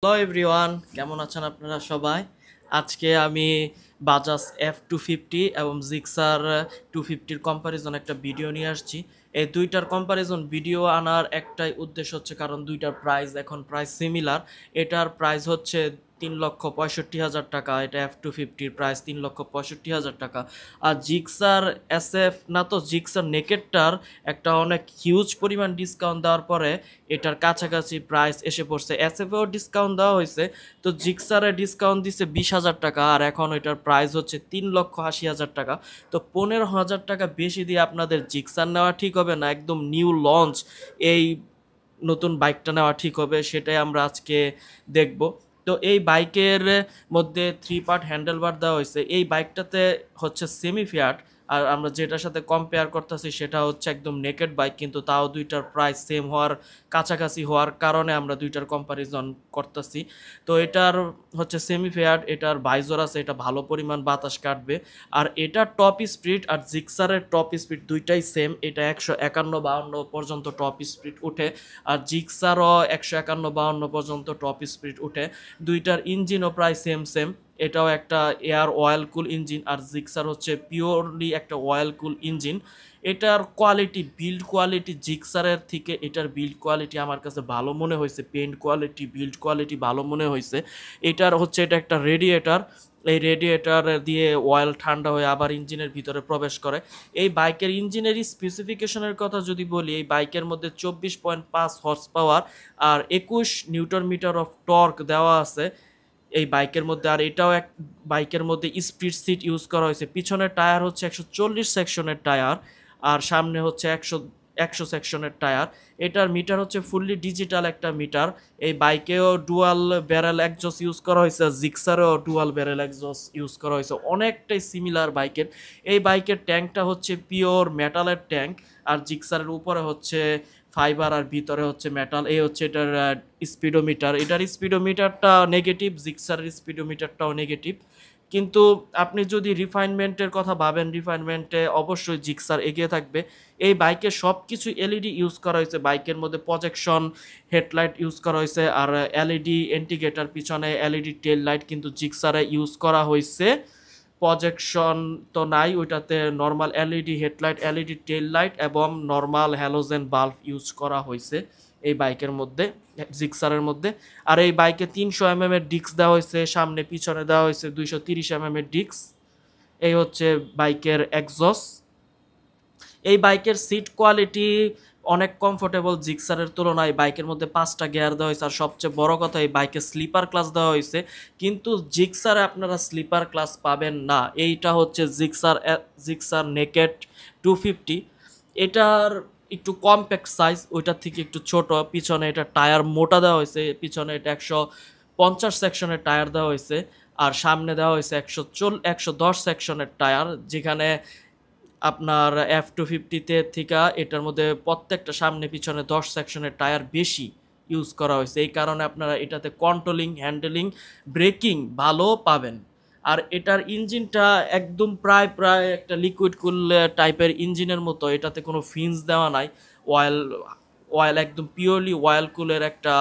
Hello everyone, কেমন আছেন আপনারা সবাই? আজকে আমি বাজাজ F250 এবং জিক্সার 250-র কম্প্যারিজন একটা ভিডিও নিয়ে আসছি। এই দুইটার কম্প্যারিজন ভিডিও আনার একটাই উদ্দেশ্য হচ্ছে কারণ দুইটার প্রাইস এখন প্রায় সিমিলার। এটার প্রাইস হচ্ছে 3,65,000 টাকা, এটা F250-র প্রাইস 3,65,000 টাকা। আর জিক্সার SF না তো জিক্সার নেকেটটার একটা অনেক হিউজ পরিমাণ ডিসকাউন্ট দেওয়ার পরে এটার কাছাকাছি প্রাইস এসে পড়ছে। এসএফেও ডিসকাউন্ট দেওয়া হয়েছে, তো জিক্সারে ডিসকাউন্ট দিছে 20,000 টাকা, আর এখন এটার প্রাইস হচ্ছে 3,80,000 টাকা। তো 15,000 টাকা বেশি দিয়ে আপনাদের জিক্সার নেওয়া ঠিক হবে না একদম নিউ লঞ্চ এই নতুন বাইকটা নেওয়া ঠিক হবে, সেটাই আমরা আজকে দেখব। তো এই বাইকের মধ্যে 3 পার্ট হ্যান্ডেলবার দেওয়া হয়েছে। এই বাইকটাতে হচ্ছে সেমি ফিয়াট, আর আমরা যেটার সাথে কম্পেয়ার করতেছি সেটা হচ্ছে একদম নেকেড বাইক, কিন্তু তাও দুইটার প্রাইস সেম হওয়ার কাছাকাছি হওয়ার কারণে আমরা দুইটার কম্প্যারিজন করতেছি। তো এটার হচ্ছে সেমি ফেয়ার, এটার ভাইজর আছে, এটা ভালো পরিমাণ বাতাস কাটবে। আর এটার টপ স্পিড আর জিক্সারের টপ স্পিড দুইটাই সেম, এটা 151-52 পর্যন্ত টপ স্পিড উঠে, আর জিক্সারও 151-52 পর্যন্ত টপ স্পিড উঠে। দুইটার ইঞ্জিনও প্রায় সেম সেম, এটাও একটা এয়ার অয়েল কুল ইঞ্জিন, আর জিক্সার হচ্ছে পিওরলি একটা অয়েল কুল ইঞ্জিন। এটার কোয়ালিটি, বিল্ড কোয়ালিটি জিক্সারের থেকে এটার বিল্ড কোয়ালিটি আমার কাছে ভালো মনে হয়েছে, পেন্ট কোয়ালিটি, বিল্ড কোয়ালিটি ভালো মনে হয়েছে। এটার হচ্ছে এটা একটা রেডিয়েটার, এই রেডিয়েটার দিয়ে অয়েল ঠান্ডা হয়ে আবার ইঞ্জিনের ভিতরে প্রবেশ করে। এই বাইকের ইঞ্জিনের স্পেসিফিকেশনের কথা যদি বলি, এই বাইকের মধ্যে 24.5 হর্স পাওয়ার আর 21 নিউটন মিটার অফ টর্ক দেওয়া আছে এই বাইকের মধ্যে। আর এটাও এক বাইকের মধ্যে স্পিড সিট ইউজ করা হয়েছে। পিছনের টায়ার হচ্ছে 140 সেকশনের টায়ার, আর সামনে হচ্ছে 100 সেকশনের টায়ার। এটার মিটার হচ্ছে ফুললি ডিজিটাল একটা মিটার। এই বাইকেও ডুয়াল ব্যারেল এক্সজস্ট ইউজ করা হয়েছে, জিক্সারেও ডুয়াল ব্যারেল এক্সজস্ট ইউজ করা হয়েছে, অনেকটাই সিমিলার বাইকের। এই বাইকের ট্যাঙ্কটা হচ্ছে পিওর মেটালের ট্যাঙ্ক, আর জিক্সারের উপরে হচ্ছে ফাইবার আর ভিতরে হচ্ছে মেটাল। এই হচ্ছে এটার স্পিডোমিটার, এটার স্পিডোমিটারটা নেগেটিভ, জিক্সারের স্পিডোমিটারটাও নেগেটিভ। কিন্তু আপনি যদি রিফাইনমেন্টের কথা ভাবেন, রিফাইনমেন্টে অবশ্যই জিক্সার এগিয়ে থাকবে। এই বাইকে সব কিছু এলইডি ইউজ করা হয়েছে, বাইকের মধ্যে প্রজেকশন হেডলাইট ইউজ করা হয়েছে, আর এলইডি ইন্ডিকেটর, পিছনে এলইডি টেল লাইট কিন্তু জিক্সারে ইউজ করা হয়েছে। প্রজেকশন তো নাই ওইটাতে, নর্মাল এলইডি হেডলাইট, এলইডি টেল লাইট এবং নর্মাল হ্যালোজেন বাল্ব ইউজ করা হয়েছে এই বাইকের মধ্যে, জিক্সারের মধ্যে। আর এই বাইকে 300 এর ডিস্ক দেওয়া হয়েছে, সামনে পিছনে দেওয়া হয়েছে 230 এর ডিস্ক। এই হচ্ছে বাইকের এক্সজস্ট। এই বাইকের সিট কোয়ালিটি অনেক কমফোর্টেবল জিক্সারের তুলনায়। বাইকের মধ্যে 5টা গিয়ার দেওয়া হয়েছে, আর সবচেয়ে বড় কথা এই বাইকে স্লিপার ক্লাস দেওয়া হয়েছে, কিন্তু জিক্সারে আপনারা স্লিপার ক্লাস পাবেন না। এইটা হচ্ছে জিক্সার নেকেট 250। এটার একটু কম্প্যাক্ট সাইজ, ওইটার থেকে একটু ছোট। পিছনে এটা টায়ার মোটা দেওয়া হয়েছে, পিছনে এটা 150 সেকশনের টায়ার দেওয়া হয়েছে, আর সামনে দেওয়া হয়েছে 110 সেকশনের টায়ার, যেখানে আপনার F250-তে থেকে এটার মধ্যে প্রত্যেকটা সামনে পিছনে 10 সেকশনের টায়ার বেশি ইউজ করা হয়েছে। এই কারণে আপনারা এটাতে কন্ট্রোলিং, হ্যান্ডেলিং, ব্রেকিং ভালো পাবেন। আর এটার ইঞ্জিনটা একদম প্রায় প্রায় একটা লিকুইড কুল টাইপের ইঞ্জিনের মতো, এটাতে কোনো ফিন্স দেওয়া নাই। অয়েল অয়েল একদম পিওরলি অয়েল কুলের একটা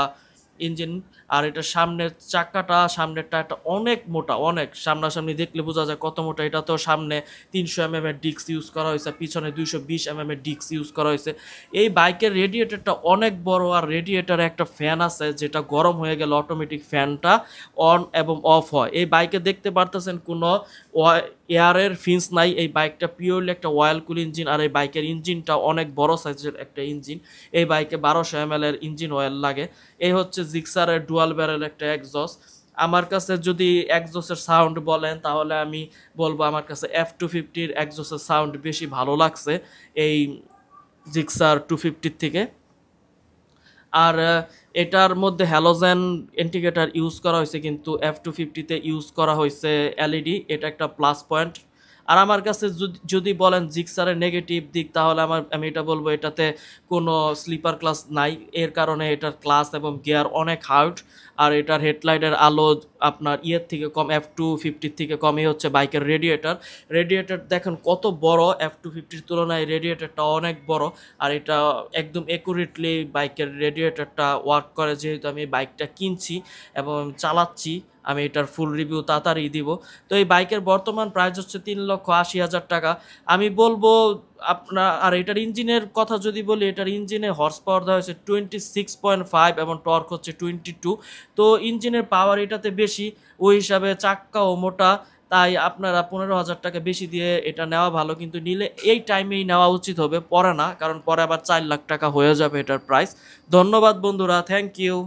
ইঞ্জিন। আর এটা সামনের চাকাটা, সামনের টায়ারটা অনেক মোটা, অনেক সামনাসামনি দেখলে বোঝা যায় কত মোটা। এটা তো সামনে 300 এর ডিস্ক ইউজ করা হয়েছে, পিছনে 220 এর ডিস্ক ইউজ করা হয়েছে। এই বাইকের রেডিয়েটরটা অনেক বড়, আর রেডিয়েটরে একটা ফ্যান আছে, যেটা গরম হয়ে গেলে অটোমেটিক ফ্যানটা অন এবং অফ হয়। এই বাইকে দেখতে পারতেছেন কোনো এয়ারের ফিন্স নাই, এই বাইকটা পিওরলি একটা অয়েল কুল ইঞ্জিন। আর এই বাইকের ইঞ্জিনটা অনেক বড় সাইজের একটা ইঞ্জিন, এই বাইকে 1200 ml এর ইঞ্জিন অয়েল লাগে। এই হচ্ছে জিক্সারের ডুয়াল ব্যারেল একটা এক্সজস্ট। আমার কাছে যদি এক্সজস্টের সাউন্ড বলেন, তাহলে আমি বলবো আমার কাছে F250-র এক্সজস্টের সাউন্ড বেশি ভালো লাগছে এই জিক্সার 250 থেকে। আর এটার মধ্যে হ্যালোজেন ইন্ডিকেটর ইউজ করা হয়েছে, কিন্তু F250-তে ইউজ করা হয়েছে এলইডি, এটা একটা প্লাস পয়েন্ট। আর আমার কাছে যদি বলেন জিক্সারের নেগেটিভ দিক, তাহলে আমি এটা বলবো এটাতে কোনো স্লিপার ক্লাস নাই, এর কারণে এটার ক্লাস এবং গিয়ার অনেক হার্ড। আর এটার হেডলাইটের আলো আপনার ইয়ের থেকে কম, F250 থেকে কমই হচ্ছে বাইকের রেডিয়েটর দেখেন কত বড়, F250 তুলনায় রেডিয়েটরটা অনেক বড়। আর এটা একদম একুরেটলি বাইকের রেডিয়েটরটা ওয়ার্ক করে, যেহেতু আমি বাইকটা কিনছি এবং চালাচ্ছি, আমি এটার ফুল রিভিউ তাড়াতাড়ি দিব। তো এই বাইকের বর্তমান প্রাইস হচ্ছে 3,80,000 টাকা। আমি বলবো আপনার, আর এটার ইঞ্জিনের কথা যদি বলি, এটার ইঞ্জিনে হর্স পাওয়ার দেওয়া হয়েছে 26.5 এবং টর্ক হচ্ছে 22। তো ইঞ্জিনের পাওয়ার এটাতে বেশি, ওই হিসাবে চাক্কাও মোটা, তাই আপনারা 15,000 টাকা বেশি দিয়ে এটা নেওয়া ভালো, কিন্তু নিলে এই টাইমেই নেওয়া উচিত হবে, পরে না, কারণ পরে আবার 4 লাখ টাকা হয়ে যাবে এটার প্রাইস। ধন্যবাদ বন্ধুরা, থ্যাংক ইউ।